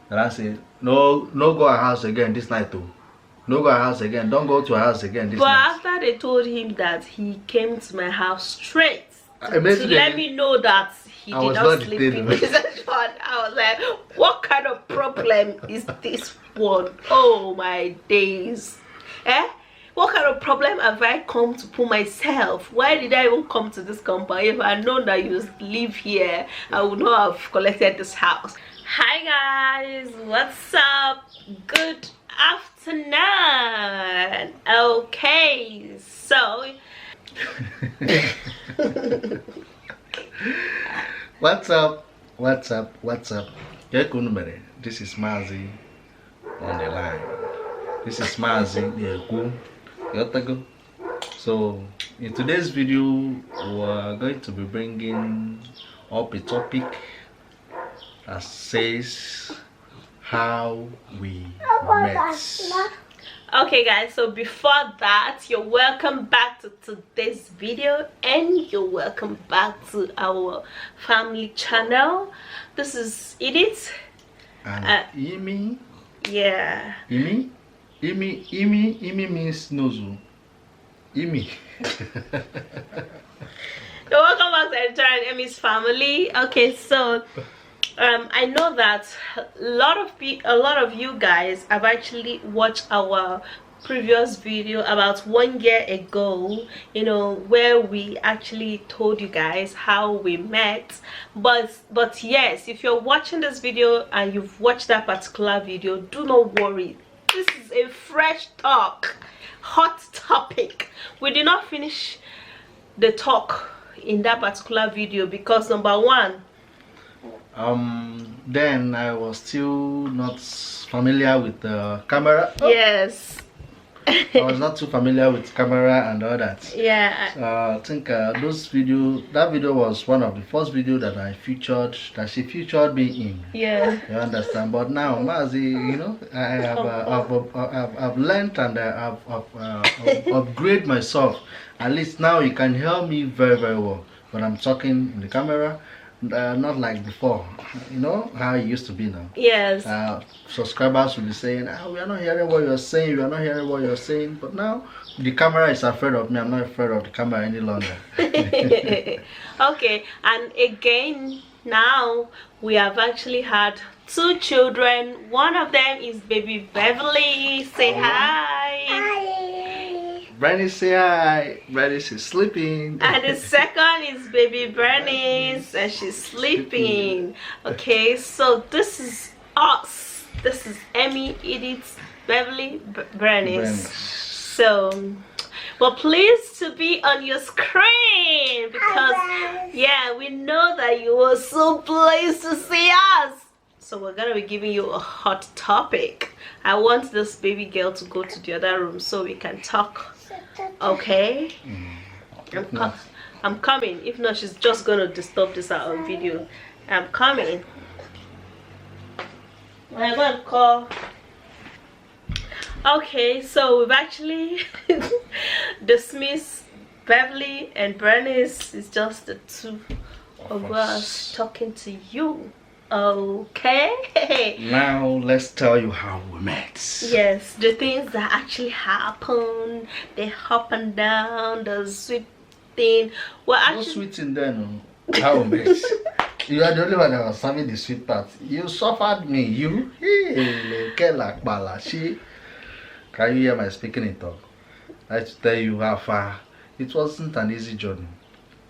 And I say, no, no go our house again this night too. No go our house again. Don't go to our house again this night. But after they told him that he came to my house straight to Basically, let me know that he I did was not not sleep detained. in his spot, I was like, what kind of problem is this one? Oh my days. Eh? What kind of problem have I come to put myself? Why did I even come to this compound? If I had known that you live here, I would not have collected this house. Hi guys, what's up? Good afternoon. Okay, so What's up? What's up? What's up? This is Mazi on the line. This is Mazi Yeku. Yotago. So in today's video, we're going to be bringing up a topic that says how we met. okay guys, so before that, you're welcome back to today's video and you're welcome back to our family channel. This is Edith And Imi. Yeah. Imi means nozu. Imi. You're welcome back to Entire Emmy's family. Okay, so I know that a lot of you guys have actually watched our previous video about 1 year ago, you know, where we actually told you guys how we met. But yes, if you're watching this video and you've watched that particular video, do not worry, this is a fresh talk, hot topic. We did not finish the talk in that particular video because number one, then I was still not familiar with the camera. yes. I was not too familiar with camera and all that. Yeah. I think that video was one of the first video that she featured me in. Yeah. You understand? But now, Mazi, you know, I've learned and I've upgraded myself. At least now you can hear me very, very well when I'm talking in the camera. Not like before, you know how it used to be now. Yes. Subscribers will be saying, we are not hearing what you're saying, we are not hearing what you're saying. But now the camera is afraid of me. I'm not afraid of the camera any longer. Okay, and again, now we have actually had 2 children. One of them is baby Beverly. Say hi. Hi. Brandy, say hi. Brandy is sleeping. And the second is baby Bernice, and she's sleeping. Okay, so this is us. This is Emmy, Edith, Beverly, Bernice. So we're pleased to be on your screen because yeah, we know that you were so pleased to see us. So we're gonna be giving you a hot topic. I want this baby girl to go to the other room so we can talk. Okay? I'm coming. If not, she's just gonna disturb this out of video. I'm coming. I'm gonna call. Okay, so we've actually dismissed Beverly and Bernice. It's just the 2 of us talking to you. Okay. Now let's tell you how we met. Yes, the things that actually happen, they up and down, the sweet thing. Well, actually, no sweet thing there, no. How we met. You are the only one that was serving the sweet part. You suffered me. You. Can you hear my speaking in talk? I have to tell you how far. It wasn't an easy journey.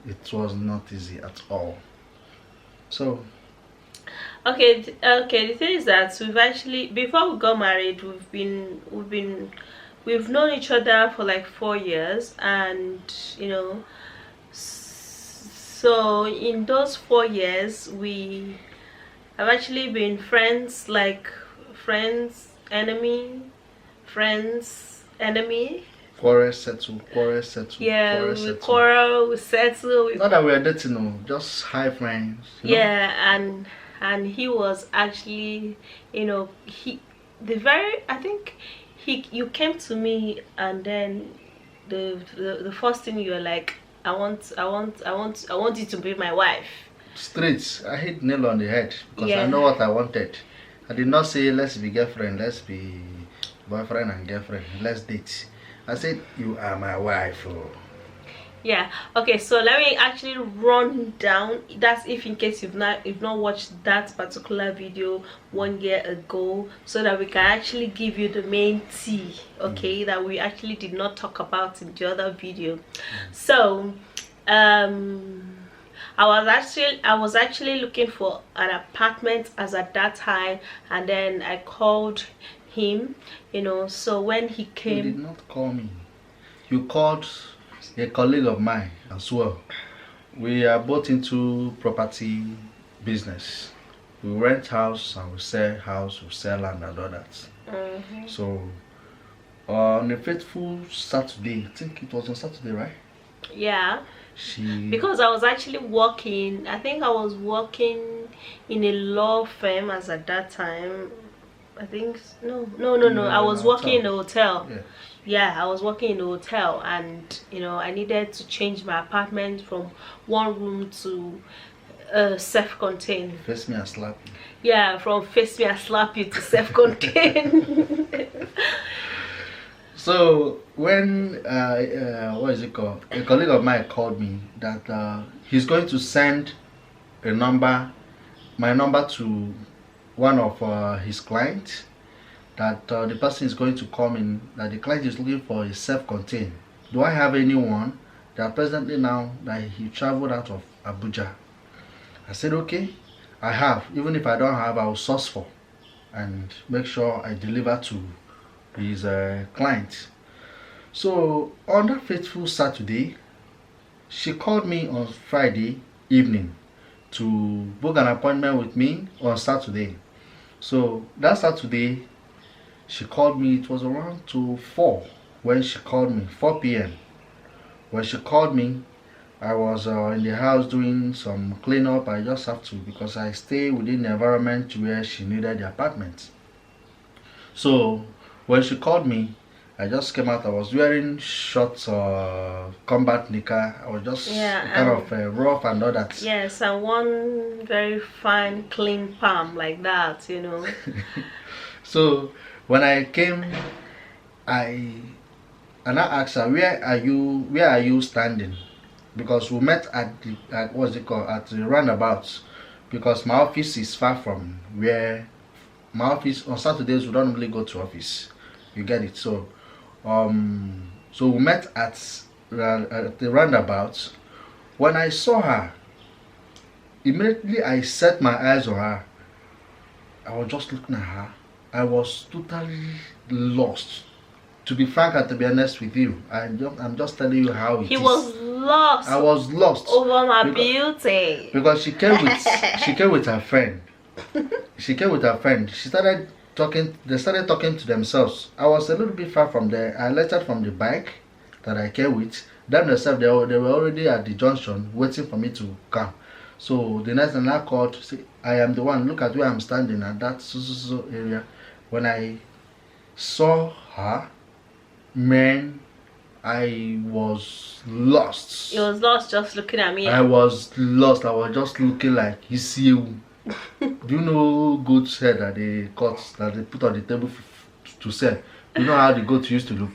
It was not easy at all. So. Okay. The thing is that we've actually, before we got married, we've known each other for like 4 years, and you know, so in those 4 years we have actually been friends, like friends, enemy, friends, enemy. Quarrel, settle, quarrel, settle. Yeah, we quarrel, we settle. Not that we're dating, no, just high friends. Yeah, and he was actually, you know, I think you came to me, and then the first thing you were like, I want you to be my wife. Straight. I hit nail on the head because Yeah. I know what I wanted. I did not say let's be girlfriend, let's be boyfriend and girlfriend, let's date. I said you are my wife. Oh. Yeah, okay, so let me actually run down. That's if in case you've not watched that particular video 1 year ago, so that we can actually give you the main tea, okay, that we actually did not talk about in the other video. So I was actually looking for an apartment as at that time, and then I called him, you know. So when he came, You did not call me. You called a colleague of mine as well. We are both into property business. We rent house and we sell house, we sell land and all that. So on a fateful Saturday, I think it was on Saturday, right? yeah, because I was actually working. I think I was working in a law firm as at that time. I think no. I was working in a hotel. Yeah, I was working in a hotel, and you know, I needed to change my apartment from one room to self-contained. Face me and slap you. Yeah, from face me and slap you to self-contained. So when what is it called? A colleague of mine called me that he's going to send my number to one of his clients. That the person is going to come in. That the client is looking for a self-contained. Do I have anyone? That presently now that he traveled out of Abuja. I said okay, I have. Even if I don't have, I will source for and make sure I deliver to his client. So on that fateful Saturday, she called me on Friday evening to book an appointment with me on Saturday. So that Saturday, she called me. It was around to 4 when she called me, 4 p.m. When she called me, I was in the house doing some cleanup. I just have to, because I stay within the environment where she needed the apartment. So when she called me, I just came out. I was wearing short combat knicker. I was just kind of rough and all that. Yes, and one very fine, clean palm like that, you know. So when I came, I asked her, where are you standing? Because we met at what's it called, at the roundabout, because my office is far from where my office. On Saturdays we don't really go to office, you get it. So so we met at the roundabout. When I saw her, immediately I set my eyes on her. I was just looking at her. I was totally lost. To be frank and to be honest with you, I'm just telling you how it is. He was lost. I was lost over my beauty. Because she came with her friend. She came with her friend. They started talking to themselves. I was a little bit far from there. I left from the bike that I came with. Them themselves, they were already at the junction waiting for me to come. So the next time I called, say, I am the one. Look at where I'm standing at that so area. When I saw her, man, I was lost. You was lost just looking at me. I was lost. I was just looking like, you see, do you know goat's head that they cut, that they put on the table to sell? You know how the goat used to look?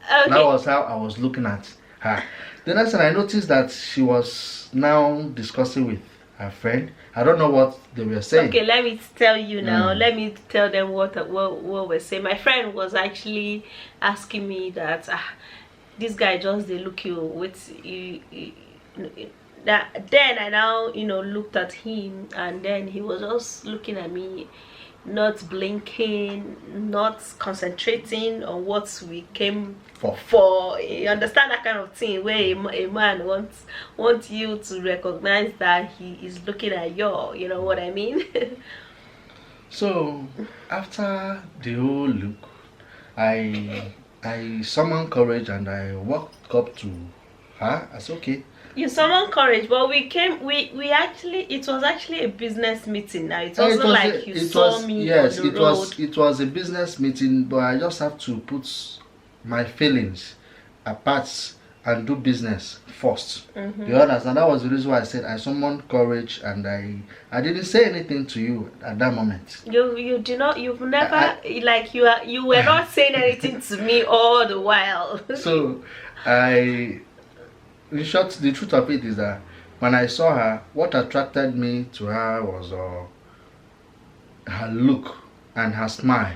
Okay. That was how I was looking at her. The next time I noticed that she was now discussing with her friend. I don't know what they were saying. Okay, let me tell you now. Let me tell them what we're saying. My friend was actually asking me that this guy just they look you with you. That then I now looked at him, and then he was just looking at me, not blinking, not concentrating on what we came for. You understand that kind of thing where a man wants you to recognize that he is looking at you know what I mean? So after the whole look, I summoned courage and I walked up to her. I said, okay. You summoned courage, but we actually, it was actually a business meeting now. It wasn't like you saw me on the road. It was a business meeting, but I just have to put my feelings apart and do business first. You understand? That was the reason why I said I summoned courage, and I didn't say anything to you at that moment. You do not, you've never, like, you were not saying anything to me all the while. So in short, the truth of it is that when I saw her, what attracted me to her was her look and her smile.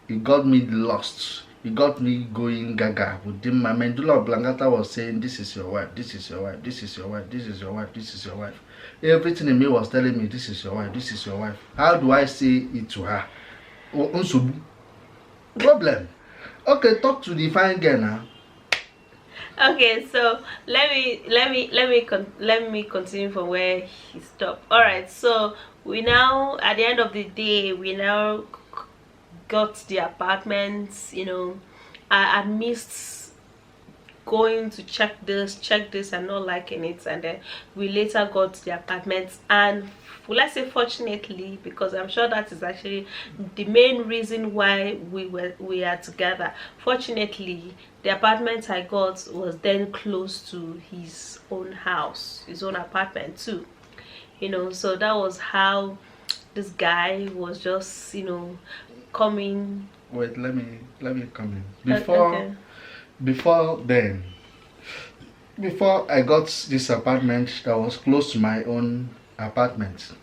It got me lost. It got me going gaga. Within my medulla oblongata was saying, "This is your wife. This is your wife. This is your wife. This is your wife. This is your wife." Everything in me was telling me, "This is your wife. This is your wife." How do I say it to her? Problem. Okay, talk to the fine girl now. Okay, so let me continue from where he stopped. All right, so we now, at the end of the day, we now got the apartments. I missed going to check this and not liking it, and then we later got the apartments. And let's say fortunately, because I'm sure that is actually the main reason why we are together. Fortunately, the apartment I got was then close to his own house, his own apartment too. So that was how this guy was just coming. Wait, let me come in. Okay. Before I got this apartment that was close to my own apartment,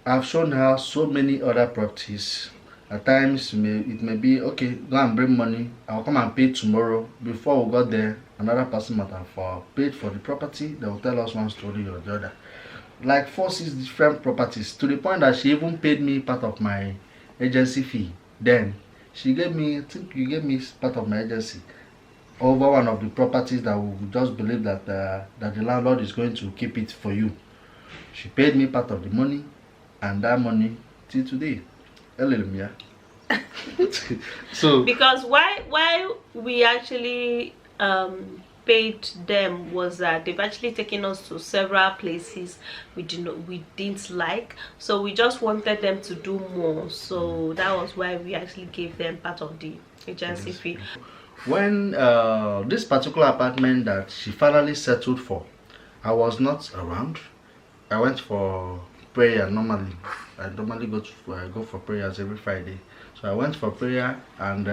I've shown her so many other properties. At times it may be, okay, go and bring money, I'll come and pay tomorrow. Before we got there, another person might have paid for the property. They will tell us one story or the other, like 4-6 different properties, to the point that she even paid me part of my agency fee. Then she gave me, I think you gave me part of my agency over one of the properties that we just believe that that the landlord is going to keep it for you. She paid me part of the money, and that money till today. Hallelujah. So Because why we actually paid them was that they've actually taken us to several places we didn't like, so we just wanted them to do more. So that was why we actually gave them part of the agency fee. when this particular apartment that she finally settled for, I was not around. I went for prayer normally. I normally go for prayers every Friday. So I went for prayer, and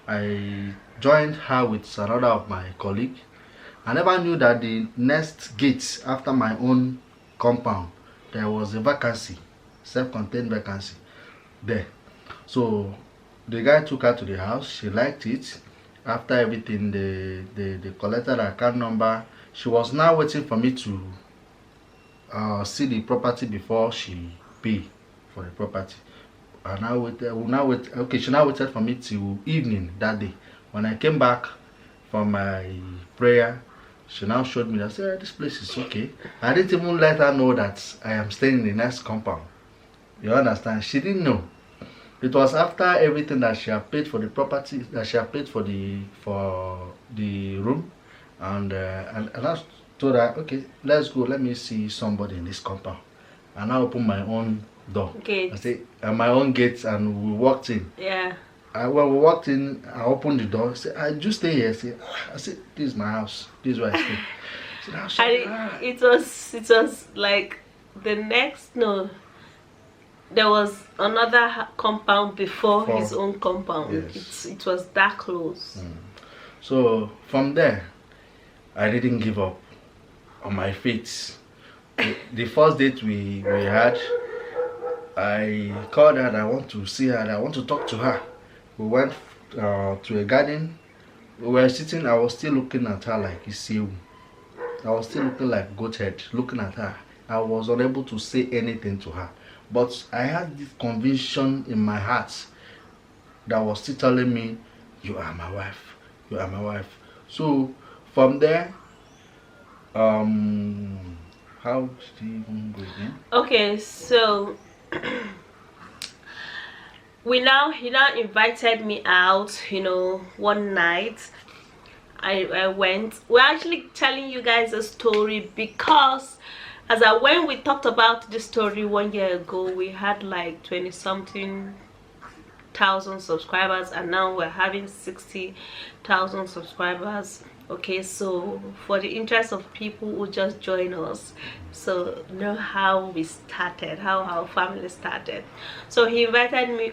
I joined her with another of my colleague. I never knew that the next gate after my own compound, there was a vacancy, self-contained vacancy there. So the guy took her to the house. She liked it. After everything, they collected her account number. She was now waiting for me to see the property before she pay for the property. And I waited. Okay, she now waited for me till evening that day. When I came back from my prayer, she now showed me that, said, this place is okay. I didn't even let her know that I am staying in the next compound. You understand? She didn't know. It was after everything that she had paid for the property, that she had paid for the room, and I told her, okay, let's go. Let me see somebody in this compound. And I opened my own door. Gate. I say my own gate, and we walked in. Yeah. When we walked in, I opened the door. I said, I just stay here. I said, this is my house. This is where I stay. It was like the next, no, there was another compound before his own compound. Yes. It was that close. So from there, I didn't give up on my faith. The first date we had, I called her and I want to see her and I want to talk to her. We went to a garden. We were sitting. I was still looking at her like Isiu. I was still looking like goat head, looking at her. I was unable to say anything to her. But I had this conviction in my heart that was still telling me, you are my wife. You are my wife. So from there, how did he even go again? Okay, so he now invited me out, one night. I went. We're actually telling you guys a story because when we talked about this story 1 year ago, we had like 20-something thousand subscribers, and now we're having 60,000 subscribers Okay, so for the interest of people who just join us, so know how we started, how our family started. So he invited me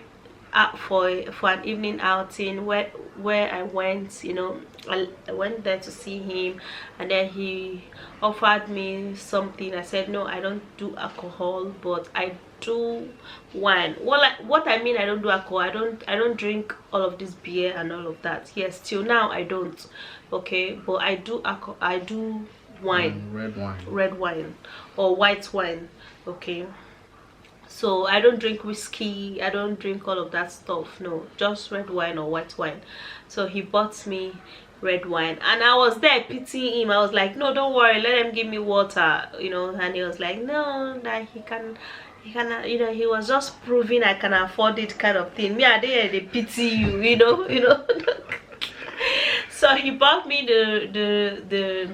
out for an evening outing where I went, you know, I went there to see him, and then he offered me something. I said no, I don't do alcohol, but I do wine. What I mean, I don't do alcohol, I don't drink all of this beer and all of that. Yes, till now I don't. Okay, but I do alcohol, I do wine. Red wine or white wine. Okay, so I don't drink whiskey, I don't drink all of that stuff. No, just red wine or white wine. So he bought me red wine, and I was there pitying him. I was like, no, don't worry, let him give me water, you know. And he was like, no, that he can, you know, he was just proving I can afford it, kind of thing. Me, I did they pity you, you know, you know. So he bought me the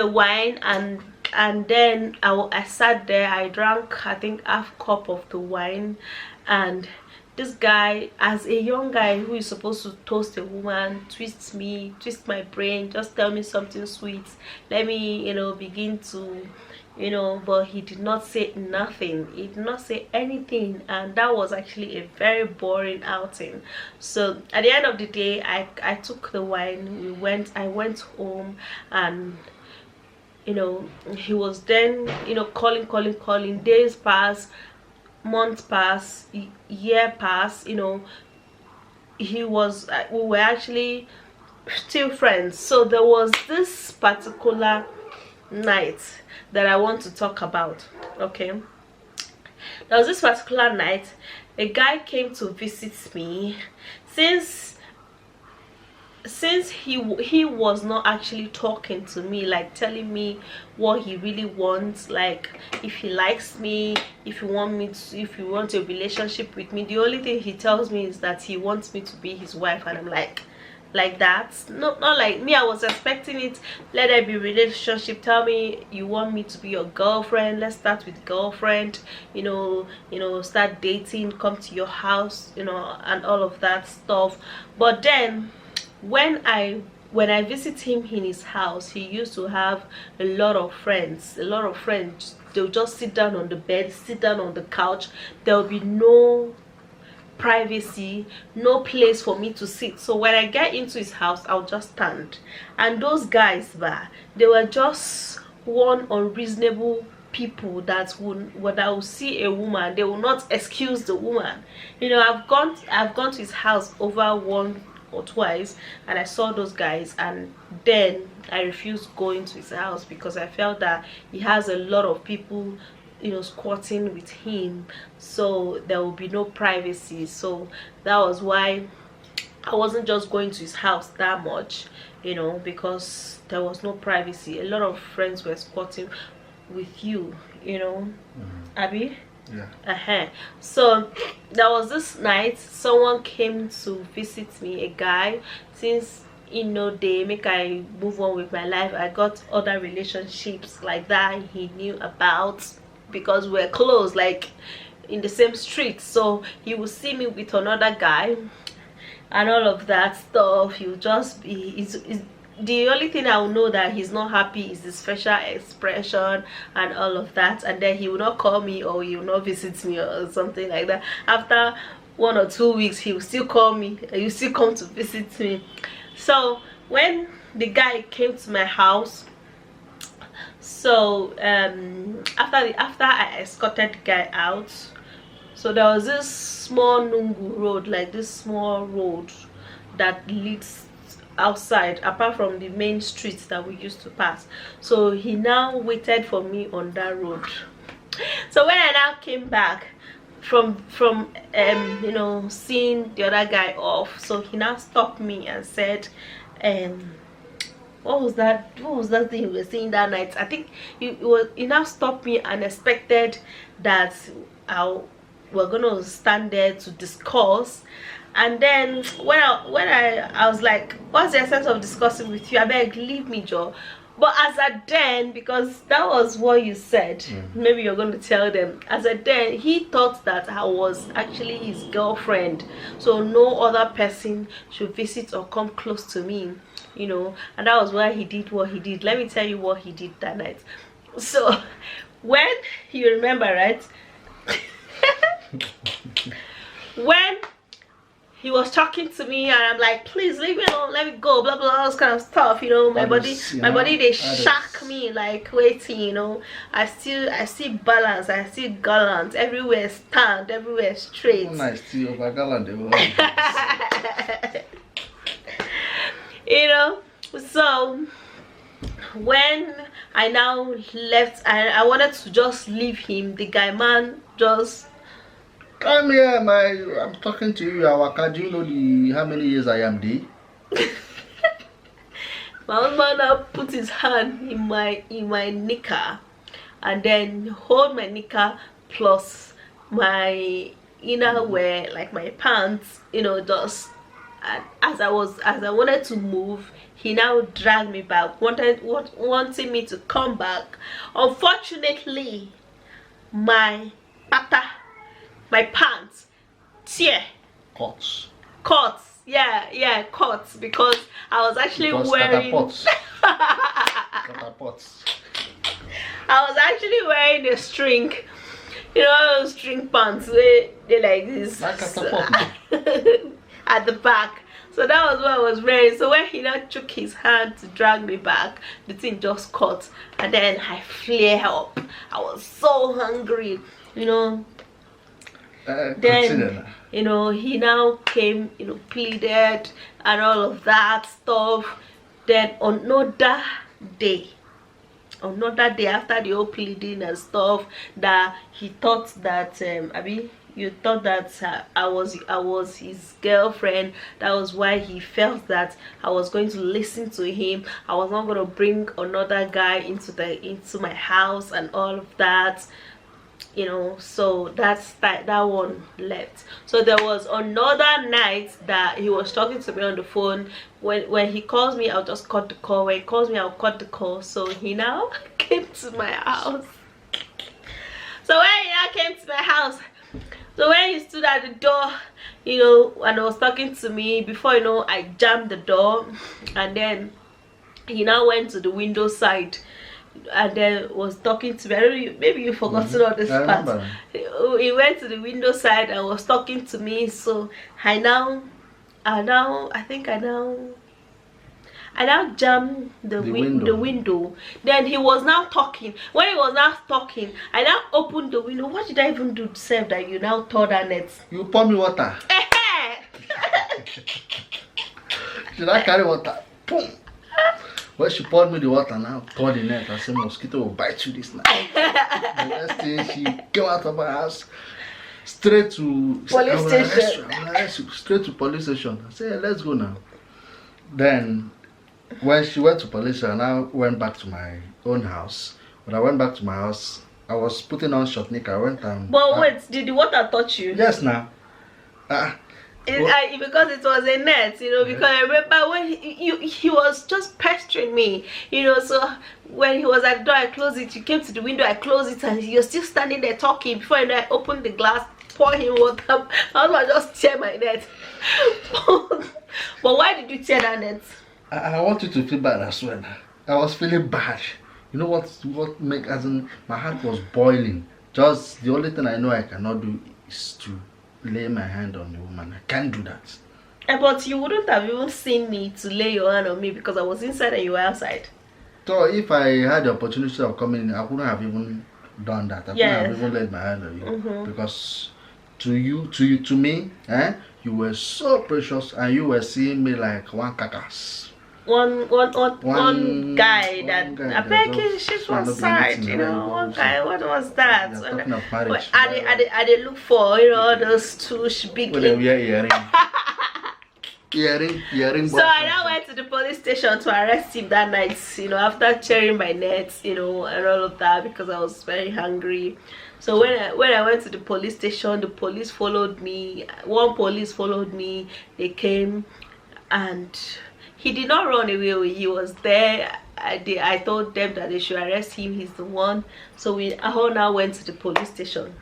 wine, and then I sat there. I drank, I think, half cup of the wine. And this guy, as a young guy who is supposed to toast a woman, twist my brain, just tell me something sweet, let me, you know, begin to, you know. But he did not say nothing, he did not say anything, and that was actually a very boring outing. So at the end of the day, I took the wine, I went home, and you know, he was then, you know, calling. Days pass, months pass, year pass, you know. He was, we were actually still friends. So there was this particular night that I want to talk about. Okay, there was this particular night, a guy came to visit me. Since he was not actually talking to me, like telling me what he really wants, like if he likes me, if he want a relationship with me. The only thing he tells me is that he wants me to be his wife, and I'm like that? Not like me. I was expecting it, let there be relationship, tell me you want me to be your girlfriend, let's start with girlfriend, you know, start dating, come to your house, you know, and all of that stuff. But then when I visit him in his house, he used to have a lot of friends. They'll just sit down on the bed, sit down on the couch. There'll be no privacy, no place for me to sit. So when I get into his house, I'll just stand. And those guys, they were just one unreasonable people that will see a woman, they will not excuse the woman. You know, I've gone to his house over one or twice, and I saw those guys, and then I refused going to his house because I felt that he has a lot of people, you know, squatting with him, so there will be no privacy. So that was why I wasn't just going to his house that much, you know, because there was no privacy. A lot of friends were squatting with you, you know. Abby. Yeah. So there was this night, someone came to visit me, a guy. Since, you know, they make I move on with my life, I got other relationships like that he knew about, because we're close, like in the same street. So he will see me with another guy and all of that stuff. He will just be, the only thing I will know that he's not happy is his facial expression and all of that. And then he will not call me, or he will not visit me or something like that. After 1 or 2 weeks, he will still call me, he will still come to visit me. So when the guy came to my house, so after I escorted the guy out, so there was this small Nungu road, like this small road that leads outside, apart from the main streets that we used to pass. So he now waited for me on that road. So when I now came back from you know, seeing the other guy off, so he now stopped me and said, what was that thing you were saying that night? I think he now stopped me and expected that we're gonna stand there to discuss. And then when I was like, what's the essence of discussing with you? I beg, leave me, Joe. But as a then, because that was what you said, maybe you're going to tell them, as a then, he thought that I was actually his girlfriend, so no other person should visit or come close to me. and that was why he did what he did. Let me tell you what he did that night. So when you remember, right? When he was talking to me and I'm like, please leave me alone, let me go, blah blah, all this kind of stuff, my body they shock me like waiting, I see balance, I see gallant, everywhere stand, everywhere straight. Nice to over gallant. So when I now left, I wanted to just leave him. The guy man just come here, I'm talking to you, Awaka. Do you know how many years I am there? My husband now put his hand in my knicker and then hold my knicker plus my inner wear, like my pants, just. And as I wanted to move, he now dragged me back, wanting me to come back. Unfortunately, my pants tear. Cuts. Yeah, cuts, because I was actually wearing catapults. I was actually wearing a string, those string pants where they like this. Like catapult. At the back. So that was what I was wearing. So when he now took his hand to drag me back, the thing just cut, and then I flare up. I was so hungry, then he now came, pleaded and all of that stuff. Then another day after the whole pleading and stuff, that he thought that you thought that I was his girlfriend. That was why he felt that I was going to listen to him. I was not going to bring another guy into my house and all of that. So that one left. So there was another night that he was talking to me on the phone. When he calls me, I'll just cut the call. When he calls me, I'll cut the call. So he now came to my house. So when he now came to my house, so when he stood at the door, and was talking to me, before I jammed the door, and then he now went to the window side and then was talking to me. I don't know, maybe you've forgotten all this part. He went to the window side and was talking to me. So I now jammed the window. Then he was now talking. When he was now talking, I now opened the window. What did I even do to serve that you now tore that net? You pour me water. Should I carry water? Boom. When she poured me the water, now tore the net. I said, mosquito will bite you this night. The next day, she came out of my house straight to police station. Straight to police station. I said, let's go now. Then when she went to police, I now went back to my own house. When I went back to my house, I was putting on short knicker. I went and. But wait, did the water touch you? Yes, now. Because it was a net, because I remember when he was just pestering me, so when he was at the door, I closed it. You came to the window, I closed it, and you're still standing there talking. Before I opened the glass, pour him water. I was just tear my net. But why did you tear that net? I want you to feel bad as well. I was feeling bad. You know what make, as in, my heart was boiling. Just the only thing I know I cannot do is to lay my hand on the woman. I can't do that. But you wouldn't have even seen me to lay your hand on me because I was inside and you were outside. So if I had the opportunity of coming in, I wouldn't have even done that. I wouldn't have even laid my hand on you. Because to me, you were so precious and you were seeing me like one carcass. One guy that I beg she's one side, one guy. What was that? Talking of marriage. I did look for those two big earring. So I now went to the police station to arrest him that night, after tearing my net, and all of that, because I was very hungry. So when I went to the police station, the police followed me. One police followed me. They came and he did not run away. He was there. I told them that they should arrest him. He's the one. So we all now went to the police station.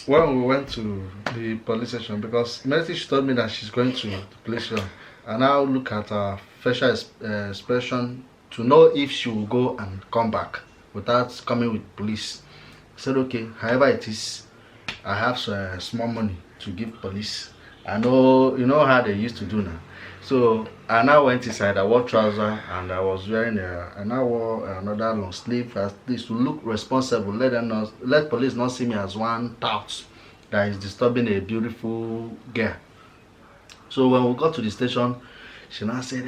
When we went to the police station, because immediately she told me that she's going to the police station, I now look at her facial expression to know if she will go and come back without coming with police. I said, okay, however it is, I have small money to give police. I know, you know how they used to do now. So I now went inside. I wore trouser and I was wearing I now wore another long sleeve at least to look responsible. Let police not see me as one tout that is disturbing a beautiful girl. So when we got to the station, she now said,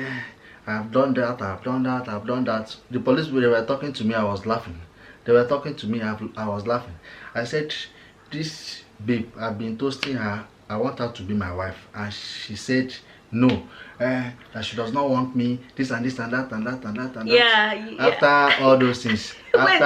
I've done that, I've done that, I've done that. The police, they were talking to me, I was laughing. They were talking to me, I was laughing. I said, this babe, I've been toasting her, I want her to be my wife. And she said, no, that she does not want me, this and this and that and that and that and yeah, that. yeah. After all those things. Wait,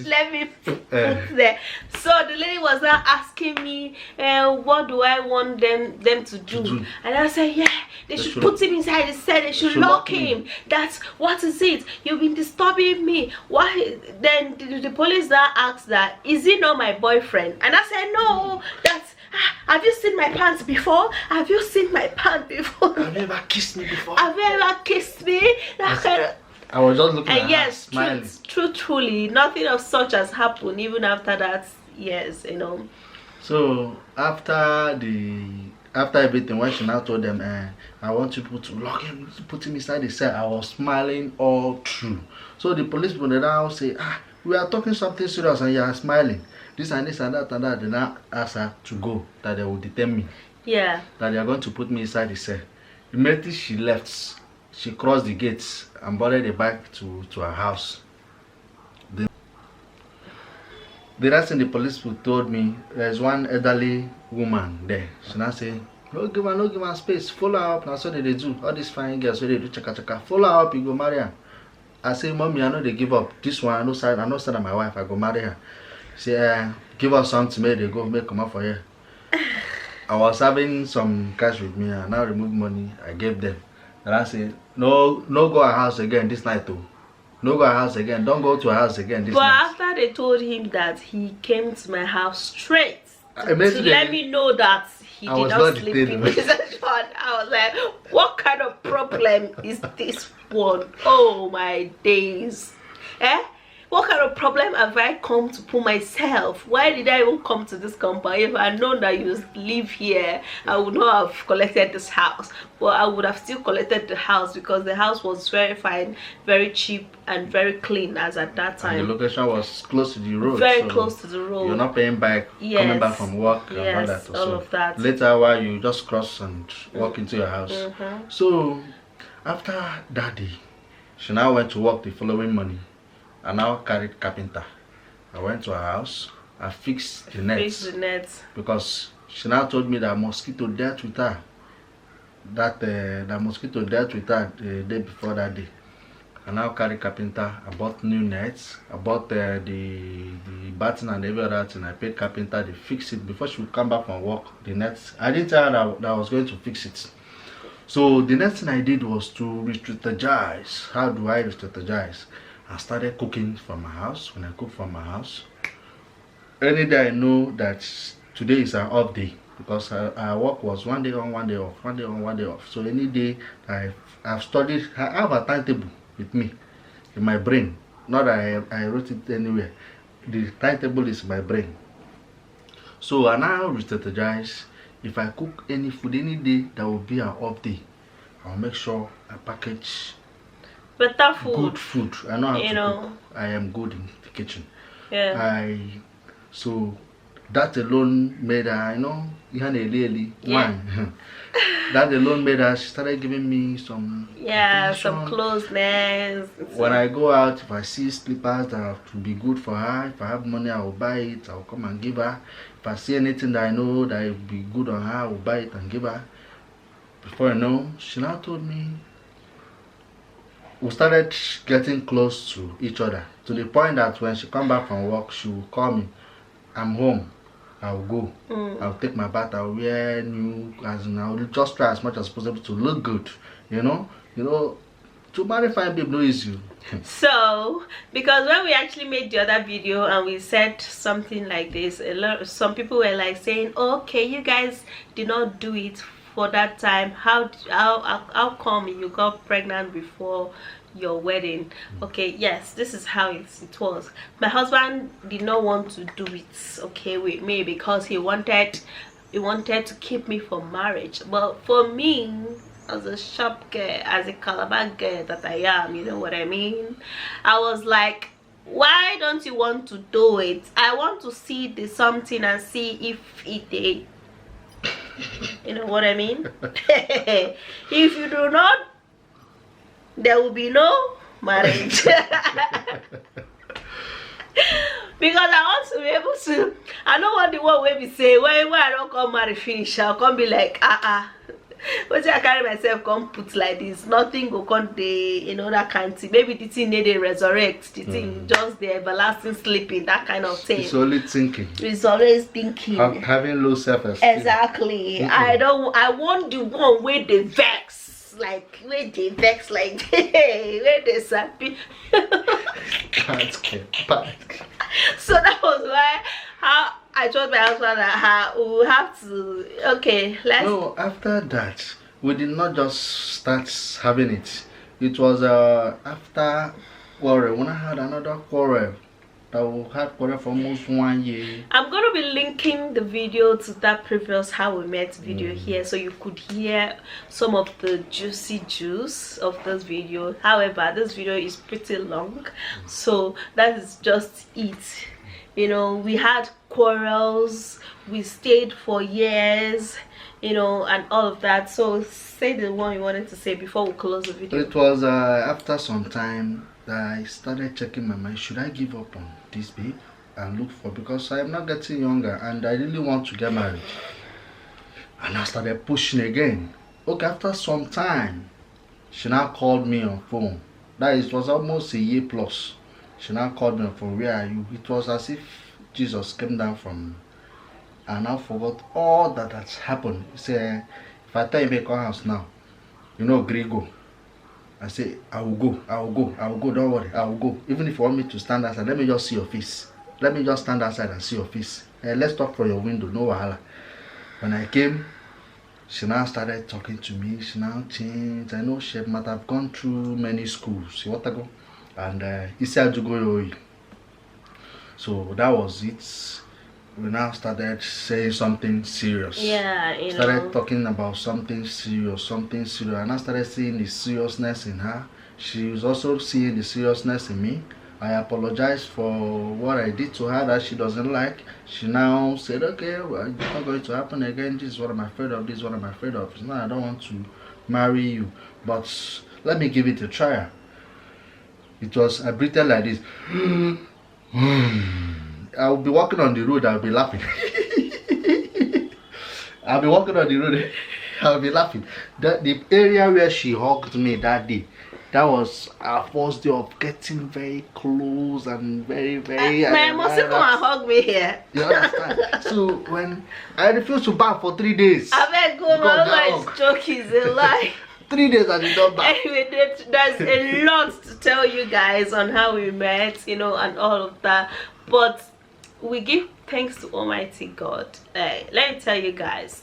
let me put there. So the lady was now asking me, what do I want them to do? And I said, yeah, they should put him inside the cell. They should lock him. That's what is it? You've been disturbing me. Why? Then the police now asked that, is he not my boyfriend? And I said, no, that's. Have you seen my pants before? Have you seen my pants before? Have you ever kissed me before? Have you ever kissed me? That kind of. I was just looking at yes, her, smiling. Truly, nothing of such has happened even after that. Yes, you know. So after everything, when she now told them, I want you people to lock him, put him inside the cell, I was smiling all through. So the police people now say, we are talking something serious and you are smiling. This and this and that and that. They now ask her to go, that they will detain me. Yeah. That they are going to put me inside the cell. Immediately she left, she crossed the gates and boarded the bike to her house. The rest in the police people told me, there's one elderly woman there. She now say, no give her space, follow her up. Now so they do. All these fine girls, so they do chaka. Follow her up, you go marry her. I say, mommy, I know they give up. This one, I know side of my wife, I go marry her. She say, give us something, make they go, make come out for here. I was having some cash with me, and now remove money, I gave them. And I say, no go her house again this night too. No go her house again. Don't go to her house again this night. But after they told him that he came to my house straight to let me know that he did not sleep in reception, I was like, what kind of problem is this one? Oh my days. What kind of problem have I come to put myself? Why did I even come to this company? If I had known that you live here, I would not have collected this house. But I would have still collected the house because the house was very fine, very cheap, and very clean as at that time. And the location was close to the road. Very close to the road. You're not paying back, coming back from work and all that. All of that. Later, while you just cross and walk into your house. So, after that day, she now went to work the following morning. I now carried carpenter. I went to her house. I fixed the nets. Because she now told me that mosquito dealt with her. That mosquito dealt with her the day before that day. I now carried carpenter. I bought new nets. I bought the batten and every other thing. I paid carpenter. They fixed it before she would come back from work. The nets. I didn't tell her that I was going to fix it. So the next thing I did was to re-strategize. How do I re-strategize? I started cooking from my house. When I cook from my house, any day I know that today is an off day because our work was one day on, one day off, one day on, one day off. So any day I've studied, I have a timetable with me in my brain. Not that I wrote it anywhere. The timetable is in my brain. So I now re-strategize. If I cook any food any day that will be an off day, I'll make sure I package better food. Good food. I know how to cook. I am good in the kitchen. Yeah. So that alone made her, wine. That alone made her, she started giving me some some closeness. When I go out, if I see slippers that will be good for her, if I have money, I will buy it. I will come and give her. If I see anything that I know that will be good on her, I will buy it and give her. Before I know, she now told me, we started getting close to each other to the point that when she come back from work, she will call me. I'm home. I'll go. I'll take my bath. I'll wear new, I'll just try as much as possible to look good. To marry fine babe no easy. So, because when we actually made the other video and we said something like this, some people were like saying, okay, you guys did not do it for that time? How come you got pregnant before your wedding? Okay, yes, this is how it was. My husband did not want to do it, okay, with me, because he wanted to keep me for marriage. But for me, as a sharp girl, as a Calabar girl that I am, you know what I mean, I was like, why don't you want to do it? I want to see the something and see if it you know what I mean. If you do not, there will be no marriage. Because I want to be able to, I don't want the one where we say when I don't come marry finish, I'll come be like but I carry myself come put like this, nothing go come the, you know, that kind of thing. Maybe the thing they resurrect, the thing just the everlasting sleeping, that kind of thing. It's only thinking. It's always thinking. Having low self-esteem. Exactly. I want the one where they vex, like where they vex, like where they sappy. So that was why how I told my husband that we will have to, okay, let's. No, after that, we did not just start having it. It was after quarrel. When I had another quarrel, that we had quarrel for almost 1 year. I'm gonna be linking the video to that previous how we met video here, so you could hear some of the juicy juice of this video. However, this video is pretty long, so that is just it. You know, we had quarrels, we stayed for years, you know, and all of that. So say the one you wanted to say before we close the video. It was after some time that I started checking my mind. Should I give up on this babe and look for, because I am not getting younger and I really want to get married. And I started pushing again. Okay, after some time, she now called me on phone. That is, it was almost a year plus. She now called me on phone. Where are you? It was as if Jesus came down from, and I forgot all that has happened. He said, if I tell you make our house now, you know, Grigo. I say, I will go, don't worry, I will go. Even if you want me to stand outside, let me just see your face. Let me just stand outside and see your face. Let's talk from your window, no wahala. When I came, she now started talking to me. She now changed. I know she might have gone through many schools. She want to go. And he said to go. So that was it. We now started saying something serious. Yeah, you started talking about something serious. And I started seeing the seriousness in her. She was also seeing the seriousness in me. I apologized for what I did to her that she doesn't like. She now said, okay, well, it's not going to happen again. This is what I'm afraid of. This is what I'm afraid of. No, I don't want to marry you, but let me give it a try. It was, I breathed like this. I'll be walking on the road, I'll be laughing. I'll be walking on the road, I'll be laughing. The area where she hugged me that day, that was our first day of getting very close and very. My must come and hug me here. You understand? So when I refused to bath for 3 days. I bet go, my joke is a lie. 3 days I did not bath. Anyway, there's a lot to tell you guys on how we met, you know, and all of that. But we give thanks to Almighty God. Let me tell you guys,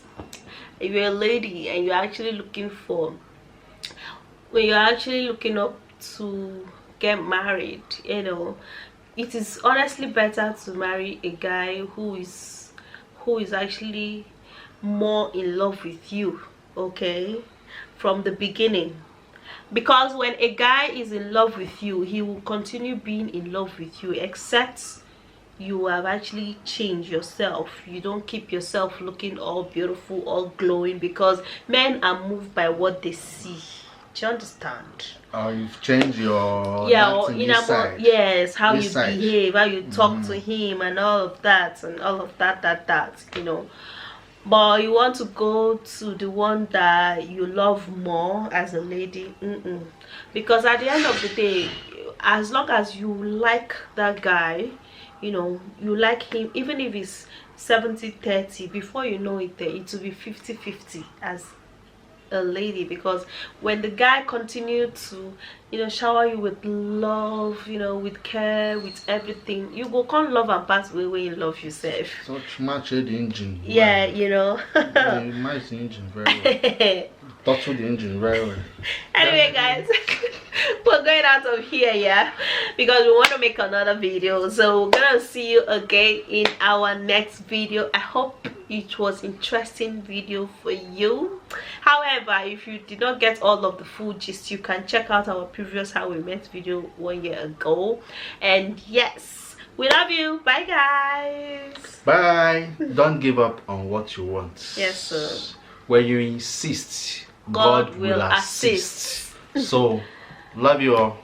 if you're a lady and you're actually looking for, when you're actually looking up to get married, you know, it is honestly better to marry a guy who is actually more in love with you, okay, from the beginning. Because when a guy is in love with you, he will continue being in love with you, except you have actually changed yourself. You don't keep yourself looking all beautiful, all glowing, because men are moved by what they see. Do you understand? You've changed your side. Yes, how this you side. behave, how you talk to him, and all of that, and all of that, you know. But you want to go to the one that you love more as a lady. Because at the end of the day, as long as you like that guy, you know, you like him, even if it's 70-30, before you know it, it will be 50-50, as a lady, because when the guy continued to, you know, shower you with love, you know, with care, with everything, you go can't love and pass away when you love yourself. Such match the engine. Yeah, you know. Yeah, you match the engine very well. Throttle the engine very well. Anyway, guys, we're going out of here, yeah, because we want to make another video. So we're gonna see you again in our next video. I hope it was interesting video for you. However, if you did not get all of the full gist, you can check out our previous how we met video 1 year ago. And yes, we love you. Bye, guys. Bye. Don't give up on what you want. Yes, sir. When you insist, God will assist. So love you all.